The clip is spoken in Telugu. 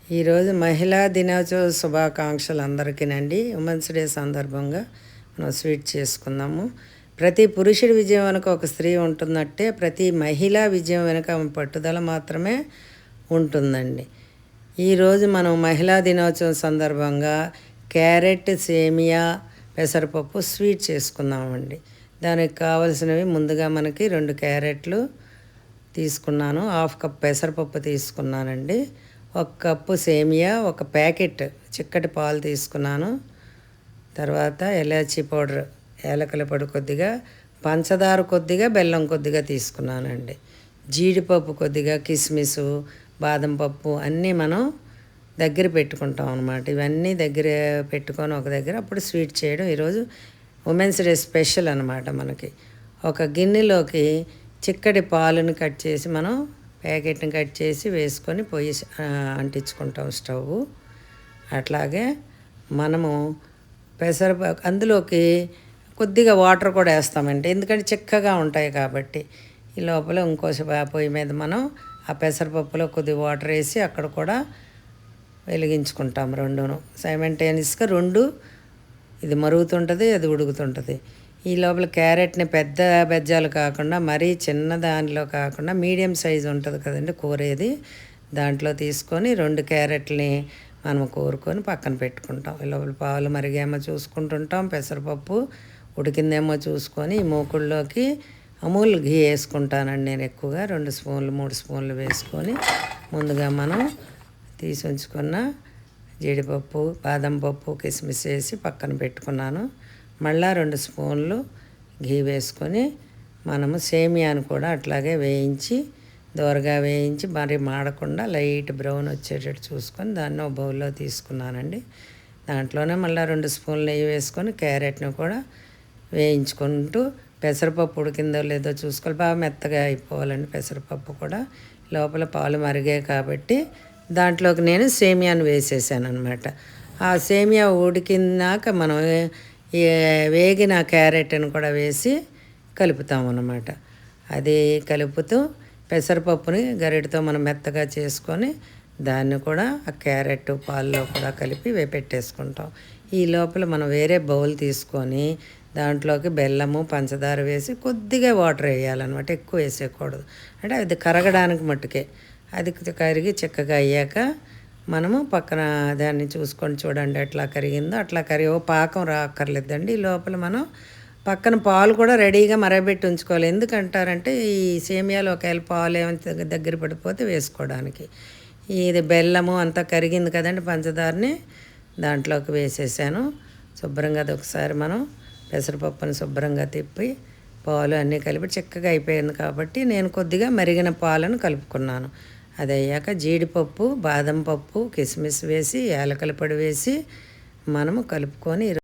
ఈరోజు మహిళా దినోత్సవ శుభాకాంక్షలు అందరికీనండి. ఉమెన్స్ డే సందర్భంగా మనం స్వీట్ చేసుకుందాము. ప్రతి పురుషుడి విజయం వెనుక ఒక స్త్రీ ఉంటున్నట్టే ప్రతి మహిళా విజయం వెనుక పట్టుదల మాత్రమే ఉంటుందండి. ఈరోజు మనం మహిళా దినోత్సవం సందర్భంగా క్యారెట్, సేమియా, పెసరపప్పు స్వీట్ చేసుకుందామండి. దానికి కావలసినవి ముందుగా మనకి 2 క్యారెట్లు తీసుకున్నాను, 1/2 కప్ పెసరపప్పు తీసుకున్నానండి, 1 కప్పు సేమియా, 1 ప్యాకెట్ చిక్కటి పాలు తీసుకున్నాను. తర్వాత ఎలాచీ పౌడర్, యాలకుల పొడి కొద్దిగా, పంచదార కొద్దిగా, బెల్లం కొద్దిగా తీసుకున్నానండి. జీడిపప్పు కొద్దిగా, కిస్మిస్, బాదం పప్పు అన్నీ మనం దగ్గర పెట్టుకుంటాం అన్నమాట. ఇవన్నీ దగ్గర పెట్టుకొని ఒక దగ్గర అప్పుడు స్వీట్ చేయడం ఈరోజు ఉమెన్స్ డే స్పెషల్ అనమాట. మనకి ఒక గిన్నెలోకి చిక్కటి పాలను కట్ చేసి మనం ప్యాకెట్ని కట్ చేసి వేసుకొని పొయ్యి అంటించుకుంటాం స్టవ్. అట్లాగే మనము అందులోకి కొద్దిగా వాటర్ కూడా వేస్తామండి, ఎందుకంటే చిక్కగా ఉంటాయి కాబట్టి. ఈ లోపల పొయ్యి మీద మనం ఆ పెసరపప్పులో కొద్దిగా వాటర్ వేసి అక్కడ కూడా వెలిగించుకుంటాం. రెండును సైమల్టేనియస్గా ఇది మరుగుతుంటుంది, అది ఉడుకుతుంటుంది. ఈ లోపల క్యారెట్ని పెద్ద బెజ్జాలు కాకుండా మరీ చిన్న దానిలో కాకుండా మీడియం సైజు ఉంటుంది కదండి కూరేది, దాంట్లో తీసుకొని 2 క్యారెట్ని మనం కూరుకొని పక్కన పెట్టుకుంటాం. ఈ లోపల పాలు మరిగేమో చూసుకుంటుంటాం, పెసరపప్పు ఉడికిందేమో చూసుకొని ఈ మూకుళ్ళలోకి అమూల్ ఘీ వేసుకుంటానండి నేను ఎక్కువగా. 2 స్పూన్లు 3 స్పూన్లు వేసుకొని ముందుగా మనం తీసి ఉంచుకున్న జీడిపప్పు, బాదం పప్పు, కిస్మిస్ వేసి పక్కన పెట్టుకున్నాను. మళ్ళీ 2 స్పూన్లు ఘీ వేసుకొని మనము సేమియాను కూడా అట్లాగే వేయించి దోరగా వేయించి మరి మాడకుండా లైట్ బ్రౌన్ వచ్చేటట్టు చూసుకొని దాన్ని ఒక బౌల్లో తీసుకున్నానండి. దాంట్లోనే మళ్ళీ 2 స్పూన్లు నెయ్యి వేసుకొని క్యారెట్ని కూడా వేయించుకుంటూ పెసరపప్పు ఉడికిందో లేదో చూసుకోవాలి. బాగా మెత్తగా అయిపోవాలండి పెసరపప్పు కూడా. లోపల పాలు మరిగాయి కాబట్టి దాంట్లోకి నేను సేమియాను వేసేసాను అనమాట. ఆ సేమియా ఉడికినాక మనం వేగిన క్యారెట్ని కూడా వేసి కలుపుతాం అన్నమాట. అది కలుపుతూ పెసరపప్పుని గరిటతో మనం మెత్తగా చేసుకొని దాన్ని కూడా ఆ క్యారెట్ పాల్లో కూడా కలిపి పెట్టేసుకుంటాం. ఈ లోపల మనం వేరే బౌల్ తీసుకొని దాంట్లోకి బెల్లము, పంచదార వేసి కొద్దిగా వాటర్ వేయాలన్నమాట, ఎక్కువ వేసేయకూడదు. అంటే అది కరగడానికి మట్టుకే. అది కరిగి చిక్కగా అయ్యాక మనము పక్కన దాన్ని చూసుకొని చూడండి ఎట్లా కరిగిందో అట్లా పాకం రాక్కర్లేదండి. ఈ లోపల మనం పక్కన పాలు కూడా రెడీగా మరగబెట్టి ఉంచుకోవాలి. ఎందుకంటారంటే ఈ సేమియాలో ఒకవేళ పాలు ఏమైనా దగ్గర పడిపోతే వేసుకోవడానికి. ఇది బెల్లము అంతా కరిగింది కదండి, పంచదారని దాంట్లోకి వేసేసాను. శుభ్రంగా అది ఒకసారి మనం పెసరపప్పుని శుభ్రంగా తిప్పి పాలు అన్నీ కలిపి చిక్కగా అయిపోయింది కాబట్టి నేను కొద్దిగా మరిగిన పాలను కలుపుకున్నాను. అది అయ్యాక జీడిపప్పు, బాదం పప్పు, కిస్మిస్ వేసి యాలకుల పొడి వేసి మనము కలుపుకొని